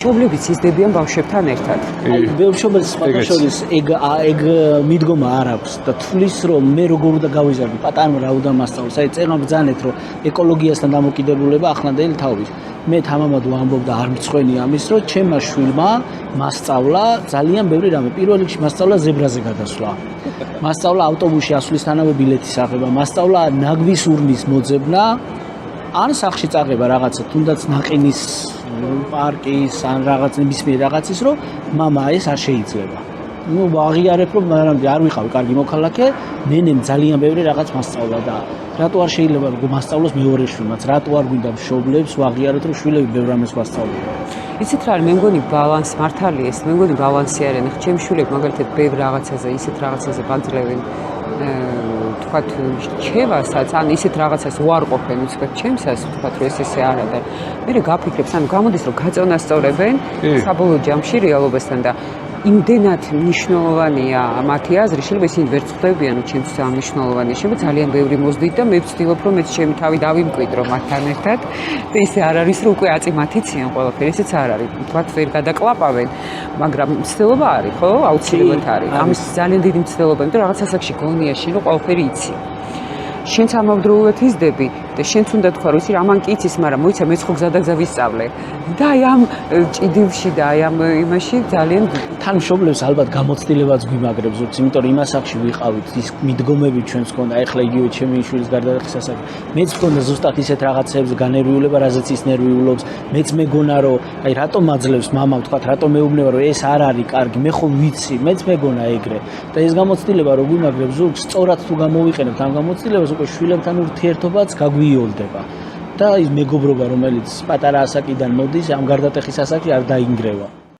მშობლებიც იზრდებიან ბავშვებთან ერთად. მშობელს მაგაშორის ეგ მიდგომა არ აქვს და თulis რომ მე როგორ უნდა გავიზარდო პატარა რა უნდა მასწავლოს. აი წერმა ბრძანეთ რომ ეკოლოგიასთან დამოკიდებულება ახლანდელი თაობის. მე თამამად ვამბობდა არ მწვენი ამის რომ ჩემმა შვილმა მასწავლა ძალიან ბევრი რამე. პირველ რიგში მასწავლა ზებრაზე გადასვლა. მასწავლა ავტობუსში ასვლისთანავე ბილეთის აღება, მასწავლა ნაგვის ურნის მოძებნა, ან სახლში წაღება რაღაცა, თუნდაც ნაყინის პარკის ან რაღაც ნებისმიერ რაღაცის რომ მამა ეს არ შეიძლება. ნუ ვაღიარებ რომ არ ვიყავი კარგი მოქალაქე, ნენემ ძალიან ბევრი რაღაც მასწავლა და რატო არ შეიძლება რომ მასწავლოს მეორე შვილმაც, რატო არ გვინდა მშობლებს ვაღიაროთ რომ შვილები ბევრ რამეს მასწავლონ. იცით რა არის, მე მგონი ბალანს მართალია ეს, მე მგონი ბალანსი არის. ნახე ჩემი შვილები მაგალითად ბევრ რაღაცაზე, ისეთ რაღაცაზე ბანძლებენ თქვათ რჩევასაც, ან ისეთ რაღაცას უარყოფენ უცბად ჩემსას, თქვათ რომ ეს ესე არა და მე გაფიქრებს, ანუ გამოდის რომ გაწონასწორებენ საბოლოო ჯამში რეალობასთან და იმდენად მნიშვნელოვანია მათი აზრი, შეიძლება ისინი ვერ ხვდებიან, რომ ჩემთვის ძალიან მნიშვნელოვანია. შეიძლება ძალიან ბევრი მოздით და მე ვცდილობ რომ მეც ჩემი თავი დავიმკვიდრო მათთან ერთად და ისე არ არის რომ უკვე აწიმათიციან ყველაფერი, ესეც არ არის. თქვათ ვერ გადაკლაპავენ, მაგრამ მცდელობა არის, ხო? აუცილებლად არის. ამის ძალიან დიდი მცდელობა, იმიტომ რომ რაღაც ასაკში გონია შენ რომ ყველაფერი იცი. შენც ამავდროულად იზრდები და შენც უნდა თქვა რომ ისი ამან კი იცის, მაგრამ მოიცა მეც ხო გზადაგზა ვისწავლე. და აი ამ ჭიდილში და აი ამ იმაში ძალიან თან მშობლებს ალბათ გამოცდილებაც გვიმაგრებს, იმიტომ რომ იმ ასაკში ვიყავით, ის მიდგომები ჩვენს ჰქონდა, ეხლა იგივე ჩემი შვილის გარდაეხის ასაკი. მეც ჰქონდა ზუსტად ისეთ რაღაცებზე განერვიულება, რაზეც ის ნერვიულობს. მეც მეგონა რომ აი რატომ აძლევს მამა, თქვათ, რატომ მეუბნება რომ ეს არ არის კარგი, მე ხო ვიცი, მეც მეგონა ეგრე. და ეს გამოცდილება რო გვიმაგრებს ზურგს, სწორად თუ გამოვიყენებთ ამ გამოცდილებას, უკვე შვილებთან ურთიერთობაც გაგვიოლდება. და ის მეგობრობა, რომელიც პატარა ასაკიდან მოდის, ამ გარდატეხის ასაკში არ დაინგრევა.